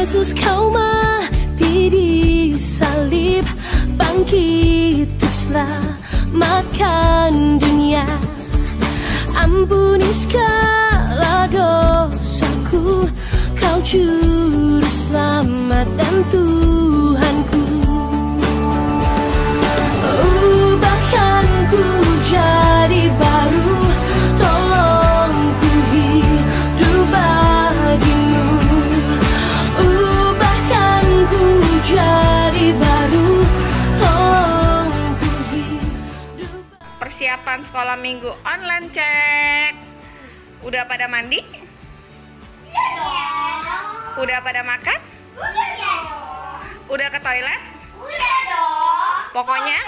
Yesus kau mati di salib, bangkit selamatkan dunia. Ampuni segala dosaku, kau juru selamat dan Tuhanku. Ubahkan ku jadi baru, tolong ku hidup bagimu. Ubahkan ku jadi baru, tolong ku hidup. Persiapan sekolah minggu online cek. Udah pada mandi? Iya dong. Udah pada makan? Udah dong. Udah ke toilet? Udah dong. Pokoknya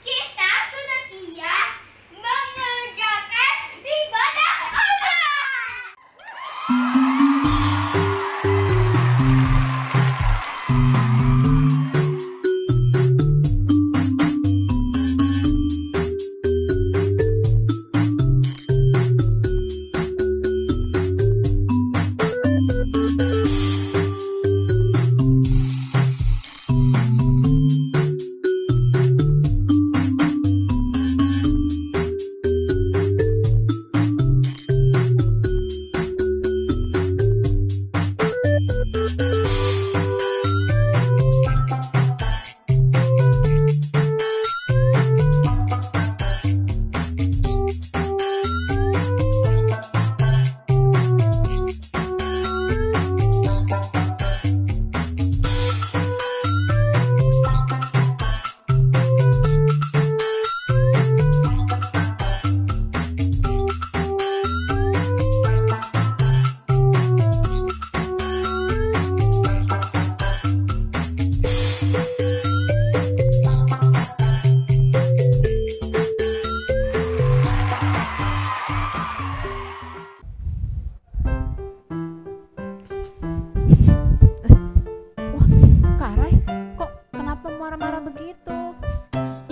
kita sudah siap mengerjakan ibadah Allah.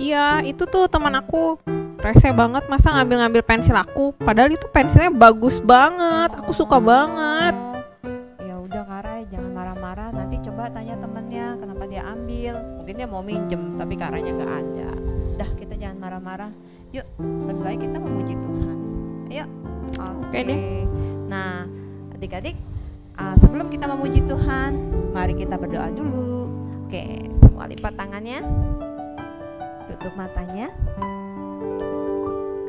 Iya, itu tuh teman aku rese banget masa ngambil-ngambil pensil aku. Padahal itu pensilnya bagus banget, aku suka banget. Ya udah Kak Rai, jangan marah-marah. Nanti coba tanya temennya kenapa dia ambil. Mungkin dia mau minjem tapi Kak Rainya nggak ada. Dah, kita jangan marah-marah. Yuk, lebih baik kita memuji Tuhan. Ayo. Oke deh. Nah, adik-adik, sebelum kita memuji Tuhan, mari kita berdoa dulu. Oke, semua lipat tangannya. Tutup matanya.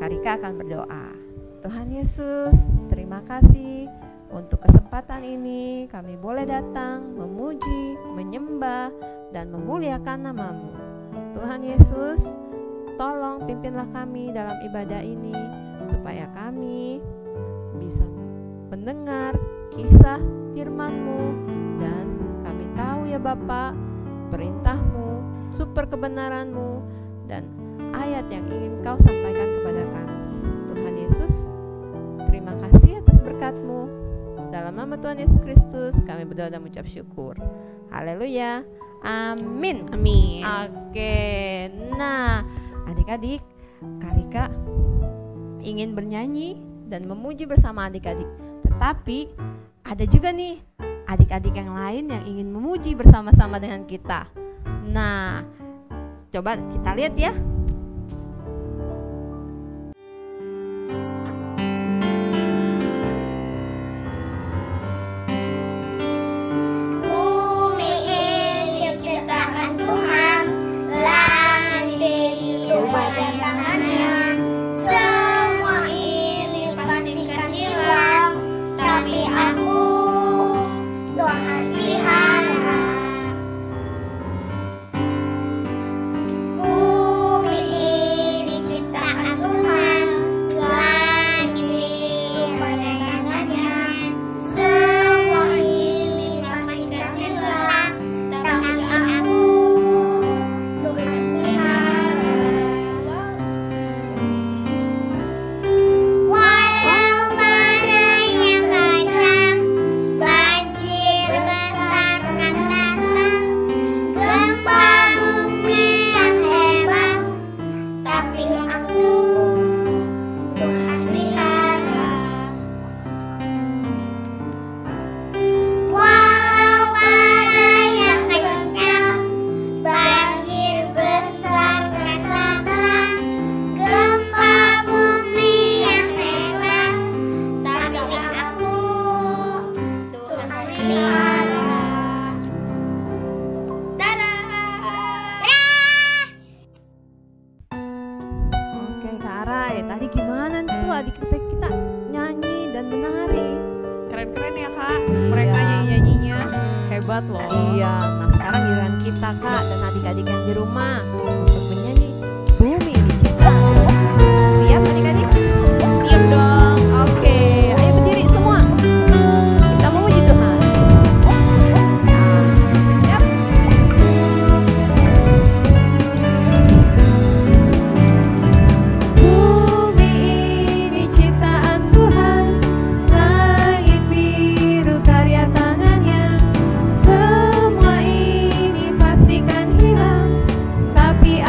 Karika akan berdoa. Tuhan Yesus, terima kasih untuk kesempatan ini kami boleh datang memuji, menyembah, dan memuliakan nama-Mu. Tuhan Yesus, tolong pimpinlah kami dalam ibadah ini supaya kami bisa mendengar kisah firman-Mu, dan kami tahu ya Bapa, perintah-Mu, super kebenaran-Mu, dan ayat yang ingin Kau sampaikan kepada kami. Tuhan Yesus, terima kasih atas berkat-Mu. Dalam nama Tuhan Yesus Kristus kami berdoa dan mengucap syukur. Haleluya. Amin. Amin. Oke. Nah, adik-adik, Karika ingin bernyanyi dan memuji bersama adik-adik. Tetapi ada juga nih adik-adik yang lain yang ingin memuji bersama-sama dengan kita. Nah, coba kita lihat ya. Bumi ini ciptaan Tuhan, langit itu pada tangannya. Semua ini pasti akan hilang, tapi aku Tuhan pelihara. Bumi hebat loh. Iya, nah sekarang giliran kita Kak dan adik-adik yang di rumah untuk menyanyi Bumi Diciptakan. Siap adik-adik? Siap dong. Oke, ayo berdiri semua. Kita memuji Tuhan. Nah, siap. Bumi ini ciptaan Tuhan, langit biru karya tangannya. Semua ini pastikan hilang, tapi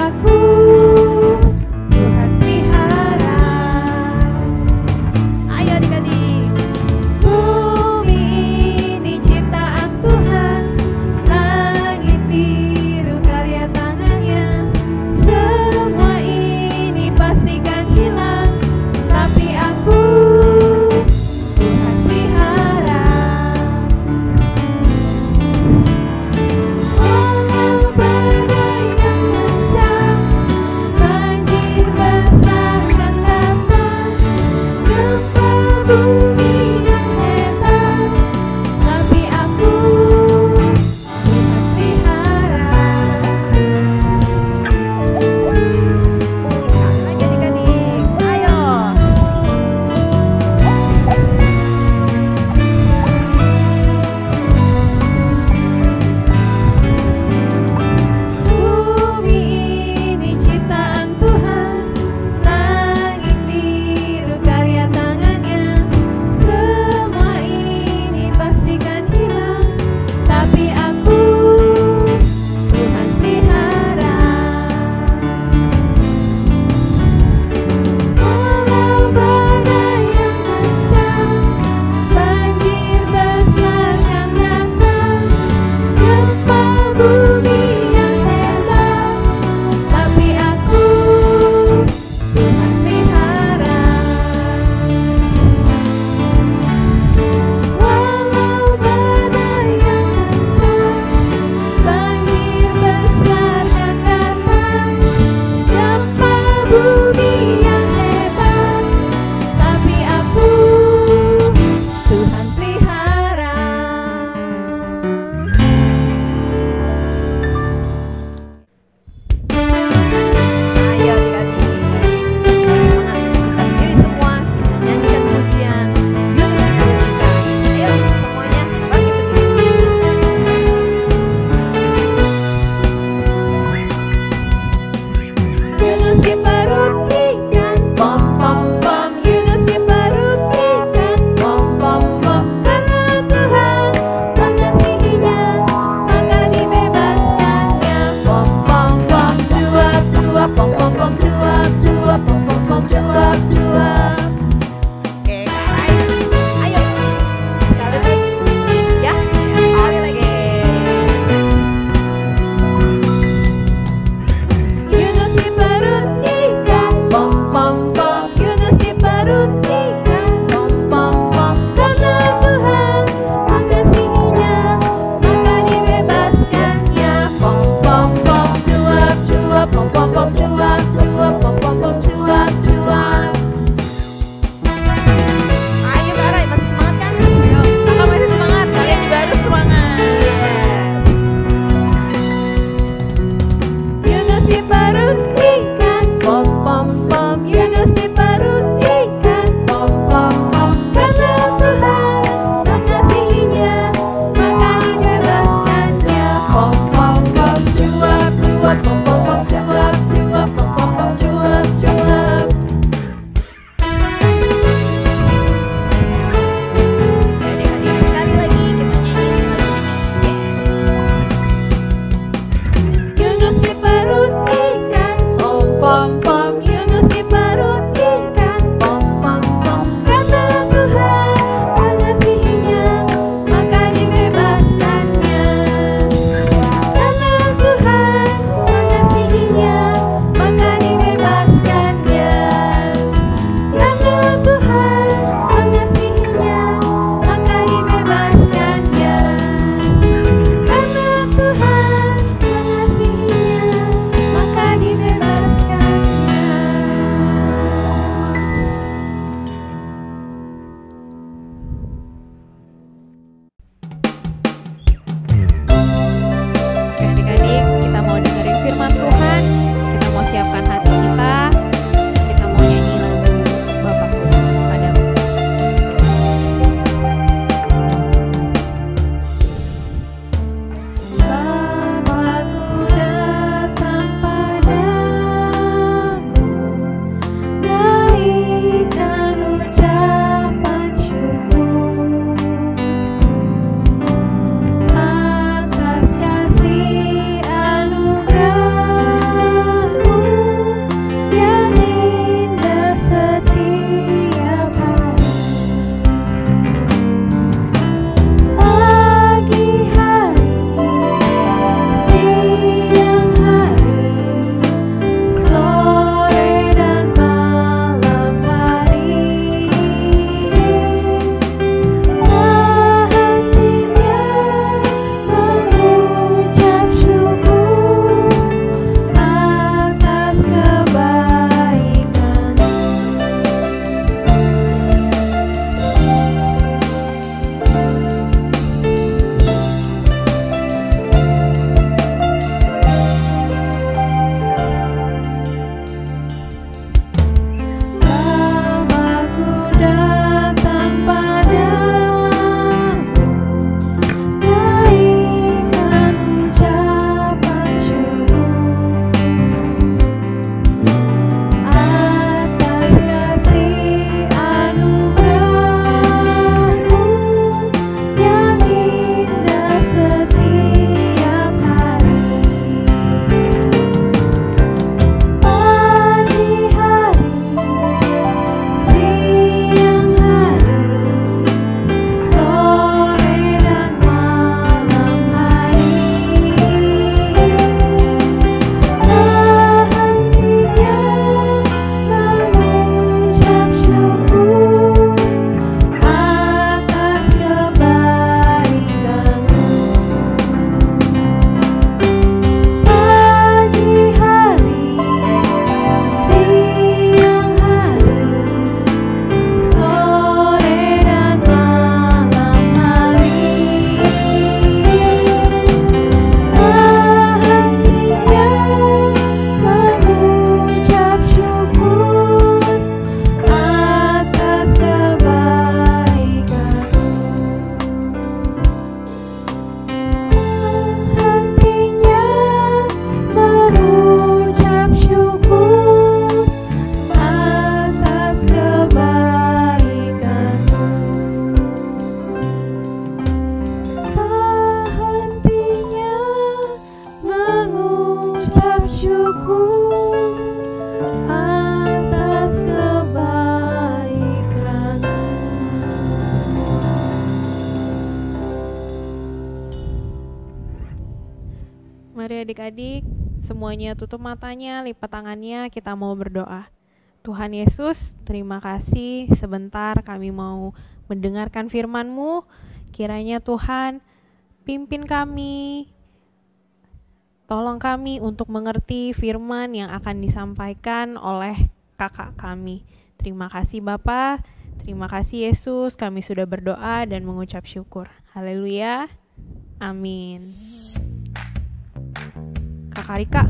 Mari adik-adik, semuanya tutup matanya, lipat tangannya, kita mau berdoa. Tuhan Yesus, terima kasih sebentar kami mau mendengarkan firman-Mu. Kiranya Tuhan pimpin kami, tolong kami untuk mengerti firman yang akan disampaikan oleh kakak kami. Terima kasih Bapa, terima kasih Yesus, kami sudah berdoa dan mengucap syukur. Haleluya, amin. Kakak Rika,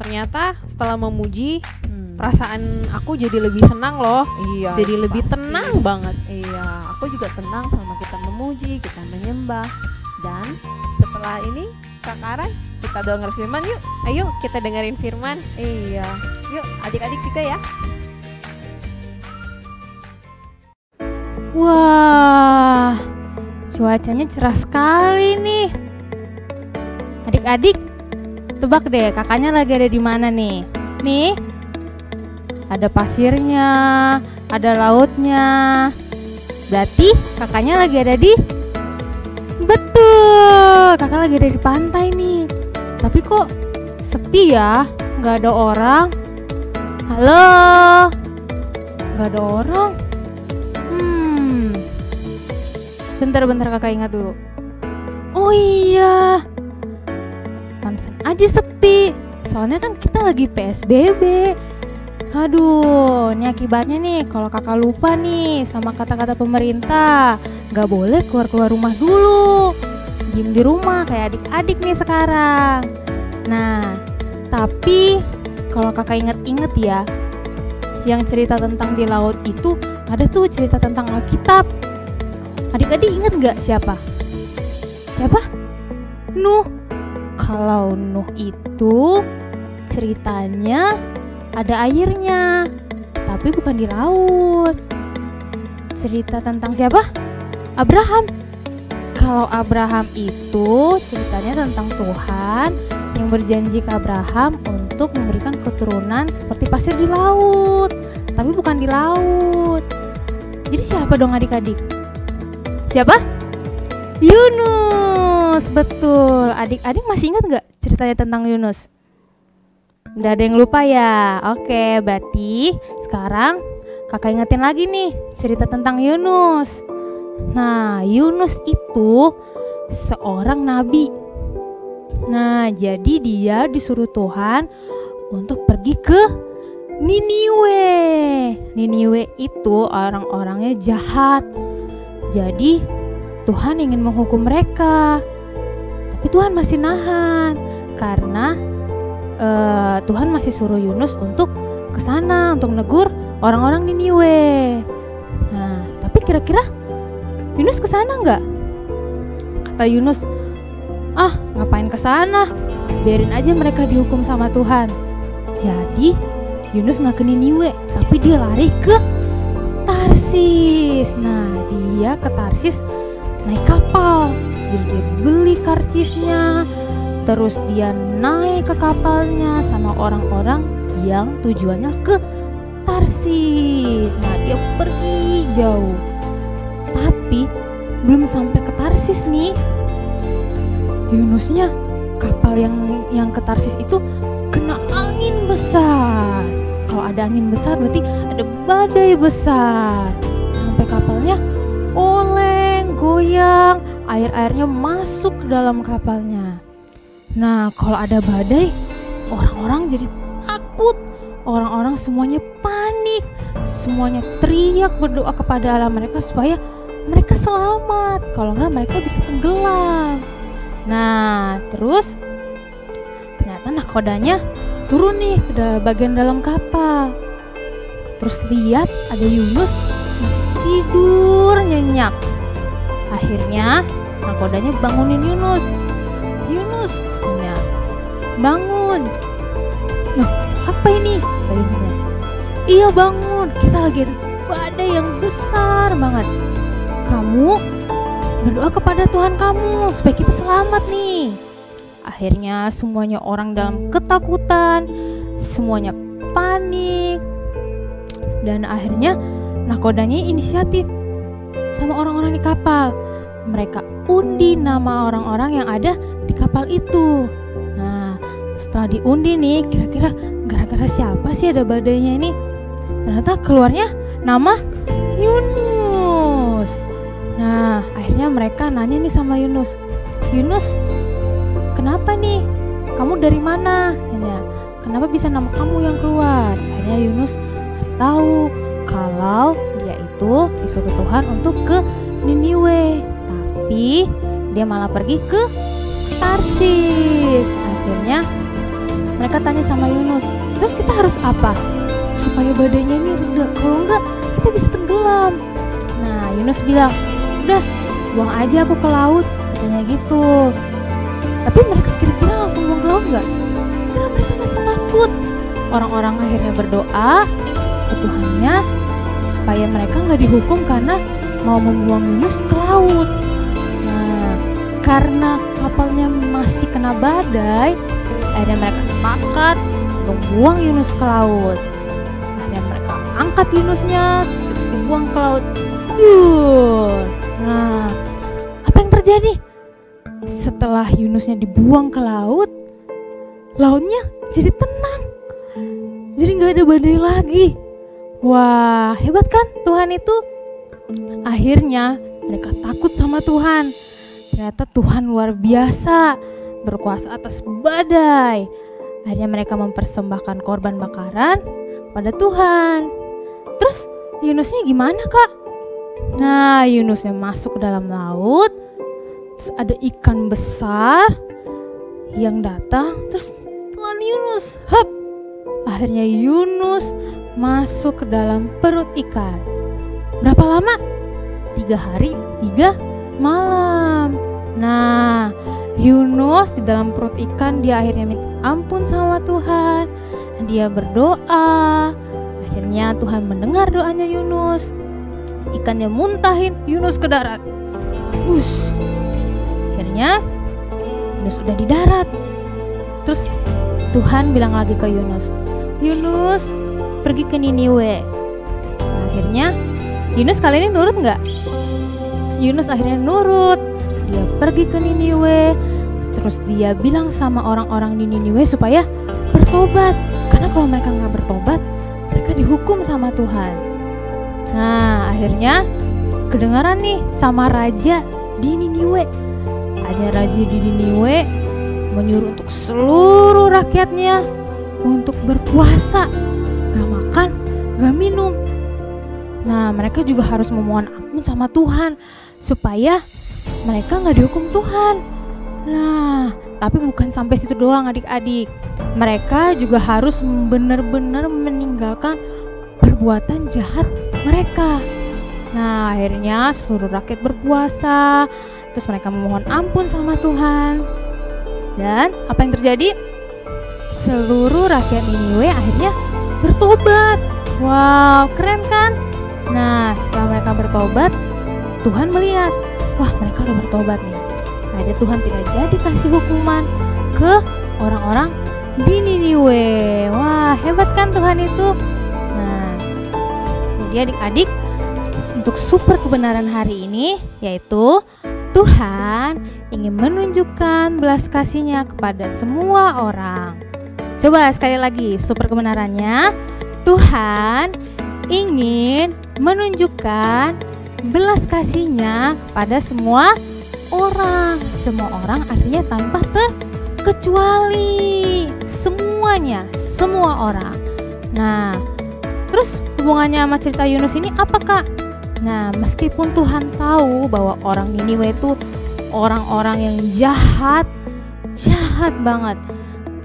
ternyata setelah memuji, perasaan aku jadi lebih senang loh. Iya, Jadi lebih pasti. tenang banget. Iya, aku juga tenang sama kita memuji, kita menyembah. Dan setelah ini Kak Karan, kita denger firman yuk. Ayo kita dengerin firman. Iya, yuk adik-adik juga ya. Wah, cuacanya cerah sekali nih. Adik-adik, tebak deh kakaknya lagi ada di mana nih? Nih, ada pasirnya, ada lautnya. Berarti kakaknya lagi ada di... Betul, kakak lagi ada di pantai nih. Tapi kok sepi ya, nggak ada orang. Halo, nggak ada orang. Bentar kakak ingat dulu. Oh iya, pantesan aja sepi. Soalnya kan kita lagi PSBB. Aduh, ini akibatnya nih kalau kakak lupa nih sama kata-kata pemerintah. Gak boleh keluar-keluar rumah dulu, diem di rumah kayak adik-adik nih sekarang. Nah, tapi kalau kakak inget-inget ya, yang cerita tentang di laut itu ada tuh cerita tentang Alkitab. Adik-adik inget gak siapa? Siapa? Nuh. Kalau Nuh itu ceritanya ada airnya, tapi bukan di laut. Cerita tentang siapa? Abraham. Kalau Abraham itu ceritanya tentang Tuhan yang berjanji ke Abraham untuk memberikan keturunan seperti pasir di laut, tapi bukan di laut. Jadi siapa dong adik-adik? Siapa? Yunus. Betul. Adik-adik masih ingat gak ceritanya tentang Yunus? Udah ada yang lupa ya? Oke, berarti sekarang kakak ingetin lagi nih cerita tentang Yunus. Nah, Yunus itu seorang nabi. Nah, jadi dia disuruh Tuhan untuk pergi ke Niniwe. Niniwe itu orang-orangnya jahat. Jadi Tuhan ingin menghukum mereka. Tapi Tuhan masih nahan karena Tuhan masih suruh Yunus untuk ke sana untuk negur orang-orang Niniwe. Nah, tapi kira-kira Yunus ke sana enggak? Kata Yunus, ngapain ke sana? Biarin aja mereka dihukum sama Tuhan. Jadi Yunus nggak ke Niniwe, tapi dia lari ke Tarsis. Nah, dia ke Tarsis naik kapal. Jadi dia beli karcisnya, terus dia naik ke kapalnya sama orang-orang yang tujuannya ke Tarsis. Nah, dia pergi jauh. Tapi belum sampai ke Tarsis nih, Yunusnya kapal yang ke Tarsis itu kena angin besar. Kalau ada angin besar berarti ada badai besar. Sampai kapalnya oleng, goyang, air-airnya masuk ke dalam kapalnya. Nah, kalau ada badai, orang-orang jadi takut. Orang-orang semuanya panik. Semuanya teriak berdoa kepada Allah mereka supaya mereka selamat. Kalau enggak mereka bisa tenggelam. Nah, terus ternyata nahkodanya turun nih ke bagian dalam kapal. Terus lihat ada Yunus masih tidur nyenyak. Akhirnya nahkodanya bangunin Yunus. Yunus, tanya, bangun. Nah, apa ini? Kata Yunusnya. Iya bangun, kita lagi ada badai yang besar banget. Kamu berdoa kepada Tuhan kamu supaya kita selamat nih. Akhirnya semuanya orang dalam ketakutan, semuanya panik. Dan akhirnya nahkodanya inisiatif sama orang-orang di kapal. Mereka undi nama orang-orang yang ada di kapal itu. Nah, setelah diundi nih, kira-kira gara-gara siapa sih ada badainya ini? Ternyata keluarnya nama Yunus. Nah, akhirnya mereka nanya nih sama Yunus, Yunus, kenapa nih? Kamu dari mana? Tanya, kenapa bisa nama kamu yang keluar? Akhirnya Yunus kasih tahu kalau dia itu disuruh Tuhan untuk ke Niniwe, tapi dia malah pergi ke Tarsis. Akhirnya mereka tanya sama Yunus, terus kita harus apa supaya badainya ini reda? Kalau enggak kita bisa tenggelam. Nah, Yunus bilang, udah buang aja aku ke laut, katanya gitu. Tapi mereka kira-kira langsung buang ke laut enggak? Nah, mereka masih takut. Orang-orang akhirnya berdoa ke Tuhannya supaya mereka nggak dihukum karena mau membuang Yunus ke laut. Nah, karena kapalnya masih kena badai, akhirnya mereka sepakat untuk buang Yunus ke laut. Akhirnya mereka angkat Yunusnya terus dibuang ke laut. Nah, apa yang terjadi? Setelah Yunusnya dibuang ke laut, lautnya jadi tenang, jadi nggak ada badai lagi. Wah, hebat kan Tuhan itu? Akhirnya mereka takut sama Tuhan. Ternyata Tuhan luar biasa, berkuasa atas badai. Akhirnya mereka mempersembahkan korban bakaran pada Tuhan. Terus Yunusnya gimana, Kak? Nah, Yunusnya masuk ke dalam laut. Terus ada ikan besar yang datang, terus telan Yunus. Hap! Akhirnya Yunus masuk ke dalam perut ikan. Berapa lama? 3 hari 3 malam. Nah, Yunus di dalam perut ikan, dia akhirnya minta ampun sama Tuhan. Dia berdoa. Akhirnya Tuhan mendengar doanya Yunus. Ikannya muntahin Yunus ke darat. Akhirnya Yunus udah di darat. Terus Tuhan bilang lagi ke Yunus, Yunus pergi ke Niniwe. Akhirnya Yunus kali ini nurut nggak? Yunus akhirnya nurut. Dia pergi ke Niniwe. Terus dia bilang sama orang-orang di Niniwe supaya bertobat. Karena kalau mereka nggak bertobat, mereka dihukum sama Tuhan. Nah, akhirnya kedengaran nih sama raja di Niniwe. Ada raja di Niniwe menyuruh untuk seluruh rakyatnya untuk berpuasa, gak makan, gak minum. Nah, mereka juga harus memohon ampun sama Tuhan supaya mereka gak dihukum Tuhan. Nah, tapi bukan sampai situ doang adik-adik. Mereka juga harus benar-benar meninggalkan perbuatan jahat mereka. Nah, akhirnya seluruh rakyat berpuasa, terus mereka memohon ampun sama Tuhan. Dan apa yang terjadi? Seluruh rakyat Niniwe akhirnya bertobat. Wow, keren kan? Nah, setelah mereka bertobat, Tuhan melihat, wah, mereka udah bertobat nih. Akhirnya Tuhan tidak jadi kasih hukuman ke orang-orang di Niniwe. Wah, hebat kan Tuhan itu? Nah, jadi adik-adik, untuk super kebenaran hari ini yaitu Tuhan ingin menunjukkan belas kasih-Nya kepada semua orang. Coba sekali lagi super kebenarannya. Tuhan ingin menunjukkan belas kasih-Nya kepada semua orang. Semua orang artinya tanpa terkecuali. Semuanya, semua orang. Nah, terus hubungannya sama cerita Yunus ini apa, Kak? Nah, meskipun Tuhan tahu bahwa orang Niniwe itu orang-orang yang jahat banget,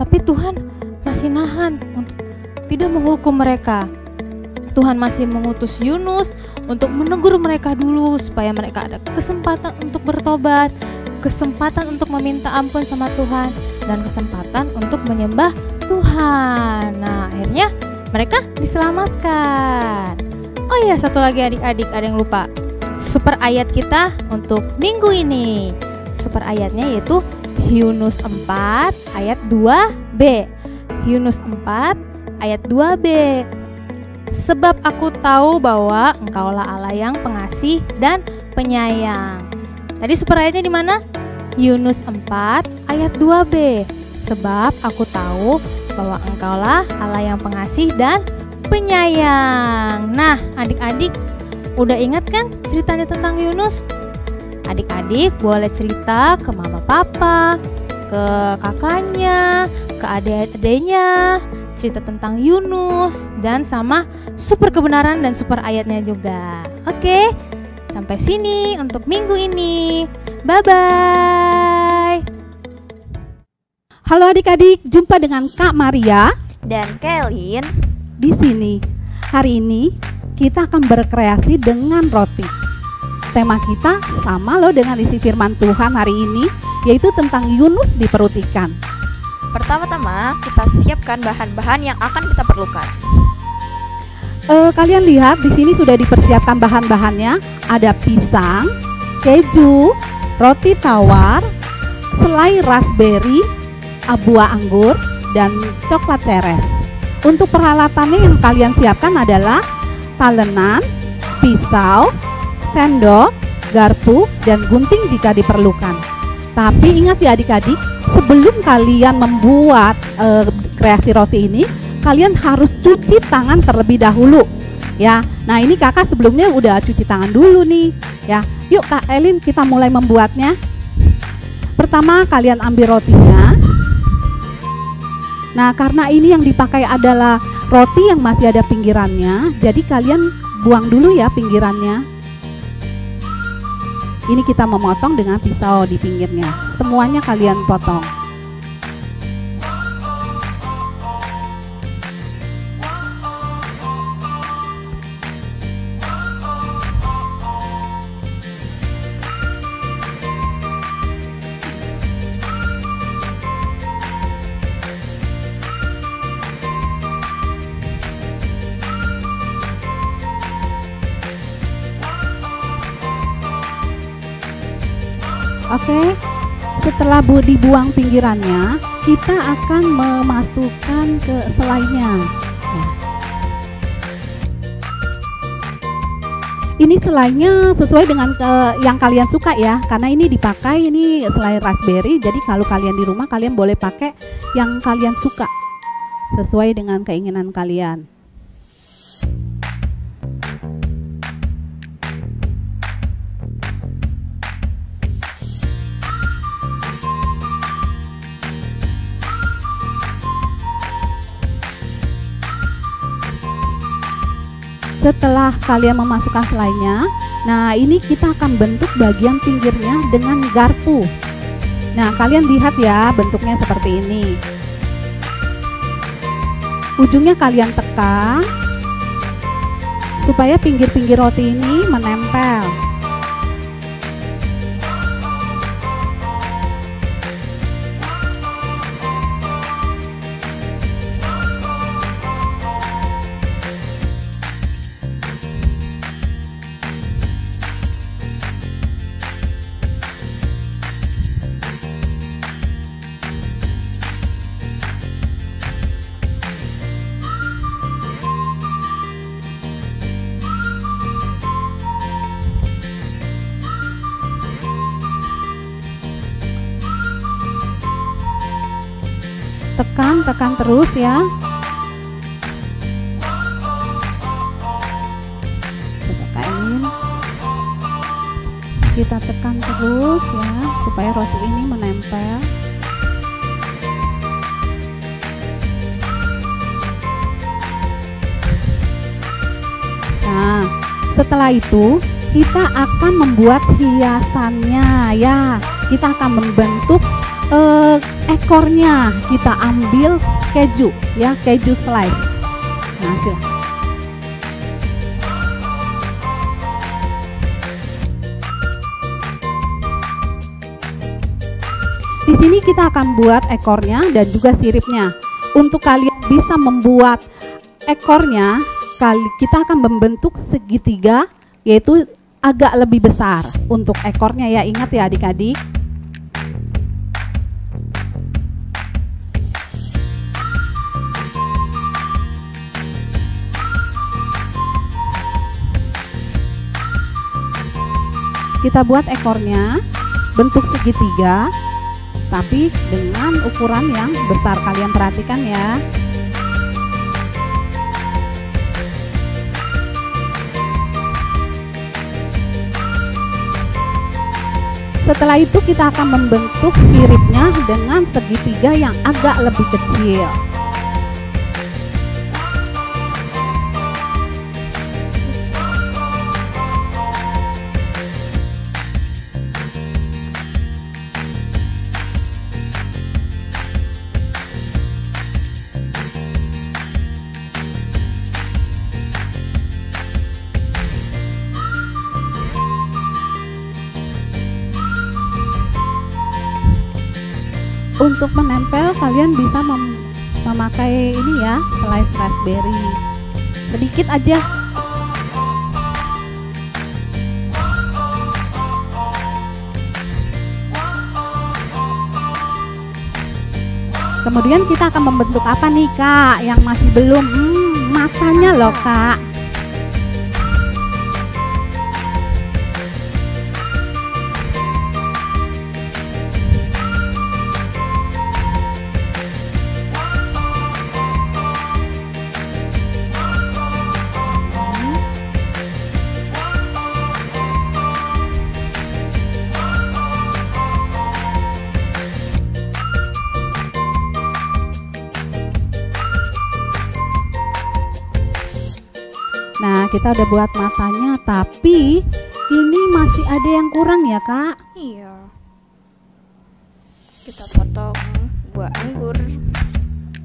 tapi Tuhan masih nahan untuk tidak menghukum mereka. Tuhan masih mengutus Yunus untuk menegur mereka dulu supaya mereka ada kesempatan untuk bertobat, kesempatan untuk meminta ampun sama Tuhan, dan kesempatan untuk menyembah Tuhan. Nah, akhirnya mereka diselamatkan. Oh iya, satu lagi adik-adik, ada yang lupa. Super ayat kita untuk minggu ini. Super ayatnya yaitu Yunus 4 ayat 2b. Yunus 4 ayat 2b. Sebab aku tahu bahwa Engkaulah Allah yang pengasih dan penyayang. Tadi super ayatnya di mana? Yunus 4 ayat 2b. sebab aku tahu bahwa Engkaulah Allah yang pengasih dan penyayang. Nah, adik-adik udah ingat kan ceritanya tentang Yunus? Adik-adik boleh cerita ke mama papa, ke kakaknya, ke adik-adiknya, cerita tentang Yunus dan sama super kebenaran dan super ayatnya juga. Oke, sampai sini untuk minggu ini. Bye-bye. Halo adik-adik, jumpa dengan Kak Maria Dan Kelin, di sini. Hari ini kita akan berkreasi dengan roti. Tema kita sama loh dengan isi firman Tuhan hari ini, yaitu tentang Yunus di perut ikan. pertama-tama kita siapkan bahan-bahan yang akan kita perlukan. Kalian lihat di sini sudah dipersiapkan bahan-bahannya. Ada pisang, keju, roti tawar, selai raspberry, buah anggur, dan coklat ceres. Untuk peralatannya yang kalian siapkan adalah talenan, pisau, sendok, garpu, dan gunting jika diperlukan. Tapi ingat ya adik-adik, sebelum kalian membuat kreasi roti ini, kalian harus cuci tangan terlebih dahulu ya. Nah ini kakak sebelumnya udah cuci tangan dulu nih ya. Yuk Kak Elin, kita mulai membuatnya. Pertama kalian ambil rotinya. Nah karena ini yang dipakai adalah roti yang masih ada pinggirannya, jadi kalian buang dulu ya pinggirannya. Ini kita memotong dengan pisau di pinggirnya. Semuanya kalian potong. Oke, setelah dibuang pinggirannya, kita akan memasukkan ke selainya. Nah. Ini selainya sesuai dengan yang kalian suka ya, karena ini dipakai ini selai raspberry. Jadi kalau kalian di rumah kalian boleh pakai yang kalian suka sesuai dengan keinginan kalian. Setelah kalian memasukkan selainya, nah ini kita akan bentuk bagian pinggirnya dengan garpu. Nah kalian lihat ya bentuknya seperti ini. Ujungnya kalian tekan supaya pinggir-pinggir roti ini menempel. Tekan terus ya. Coba kainin. Kita tekan terus ya supaya roti ini menempel. Nah, setelah itu kita akan membuat hiasannya ya. Kita akan membentuk ekornya. Kita ambil keju ya, keju slice. Nah, silahkan. Di sini kita akan buat ekornya dan juga siripnya. Untuk kalian bisa membuat ekornya, kita akan membentuk segitiga, yaitu agak lebih besar untuk ekornya ya. Ingat ya adik-adik. Kita buat ekornya bentuk segitiga. tapi dengan ukuran yang besar. Kalian perhatikan ya. Setelah itu kita akan membentuk siripnya dengan segitiga yang agak lebih kecil. Untuk menempel kalian bisa memakai ini ya, slice raspberry sedikit aja. Kemudian kita akan membentuk apa nih Kak yang masih belum? Matanya loh Kak. Nah, kita udah buat matanya, tapi ini masih ada yang kurang ya, Kak? Iya. Kita potong buah anggur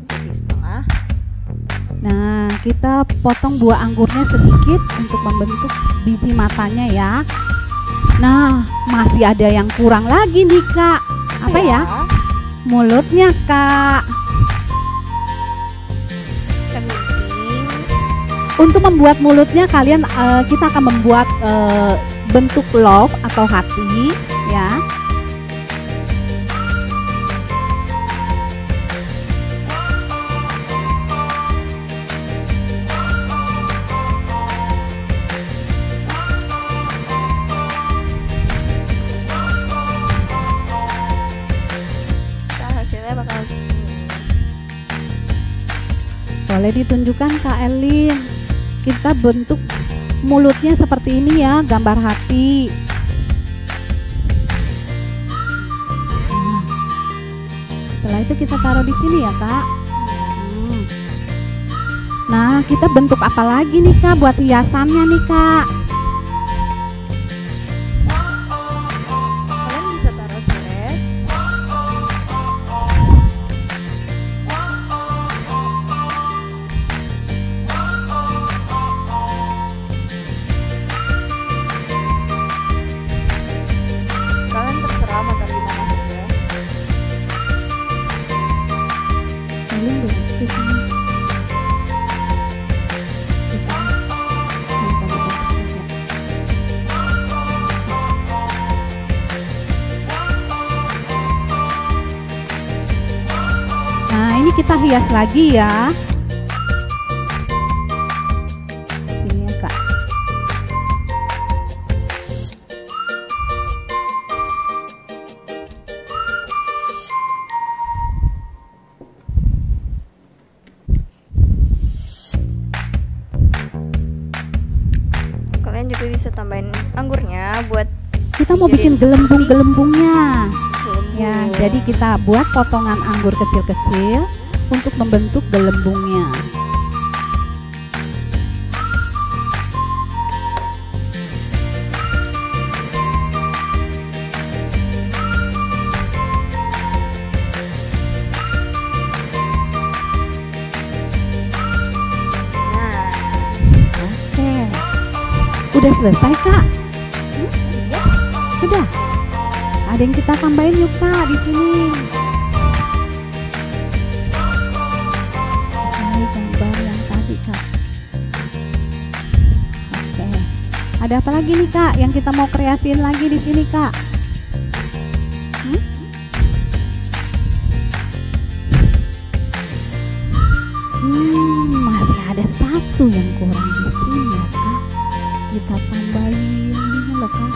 jadi setengah. Nah, kita potong buah anggurnya sedikit untuk membentuk biji matanya ya. Nah, masih ada yang kurang lagi nih, Kak. Apa ya? Mulutnya, Kak. Untuk membuat mulutnya kalian kita akan membuat bentuk love atau hati ya. Hasilnya bakal segini. Boleh ditunjukkan Kak Elin. Kita bentuk mulutnya seperti ini ya, gambar hati. Nah, setelah itu kita taruh di sini ya Kak. Nah, kita bentuk apa lagi nih Kak buat hiasannya nih Kak? Kalian bisa taruh seres. Kalian terserah mau taruh di mana saja. Kalian boleh di sini. Nah, ini kita hias lagi ya. Sini ya, Kak. Kalian juga bisa tambahin anggurnya buat Kita mau bikin gelembung-gelembungnya. Ya, jadi kita buat potongan anggur kecil-kecil untuk membentuk gelembungnya. Oke. Udah selesai, Kak? Sudah. Ada yang kita tambahin yuk Kak di sini. Ini gambar yang tadi Kak. Oke. Ada apa lagi nih Kak yang kita mau kreasiin lagi di sini Kak? Masih ada satu yang kurang di sini ya Kak. Kita tambahin ini loh Kak.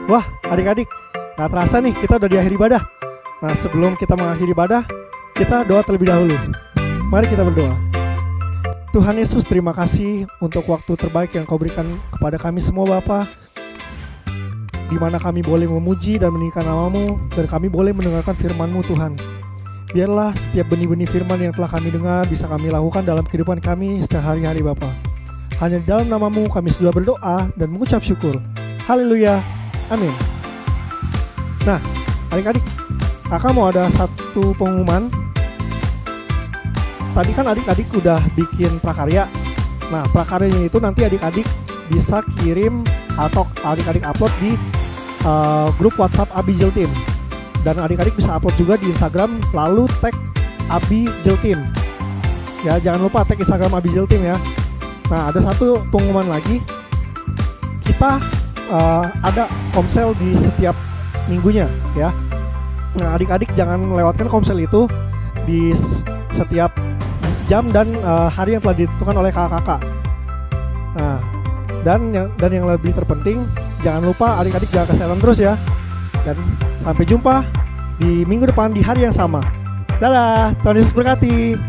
Wah, adik-adik, gak terasa nih kita udah di akhir ibadah. Nah, sebelum kita mengakhiri ibadah, kita doa terlebih dahulu. Mari kita berdoa. Tuhan Yesus, terima kasih untuk waktu terbaik yang Kau berikan kepada kami semua Bapa, di mana kami boleh memuji dan meninggikan nama-Mu, dan kami boleh mendengarkan firman-Mu Tuhan. Biarlah setiap benih-benih firman yang telah kami dengar bisa kami lakukan dalam kehidupan kami setiap hari-hari Bapa. Hanya di dalam nama-Mu kami sudah berdoa dan mengucap syukur. Haleluya. Amin. Nah, adik-adik, kakak mau ada satu pengumuman. Tadi kan adik-adik udah bikin prakarya. Nah, prakaryanya itu nanti adik-adik bisa kirim atau adik-adik upload di grup WhatsApp Abi Jeltim. Dan adik-adik bisa upload juga di Instagram, lalu tag Abi Jeltim. Ya, jangan lupa tag Instagram Abi Jeltim ya. Nah, ada satu pengumuman lagi. Kita ada komsel di setiap minggunya ya. Nah, adik-adik jangan lewatkan komsel itu di setiap jam dan hari yang telah ditentukan oleh kakak-kakak. Nah, dan yang lebih terpenting, jangan lupa adik-adik jaga kesehatan terus ya. Dan sampai jumpa di minggu depan di hari yang sama. Dadah, Tuhan Yesus berkati.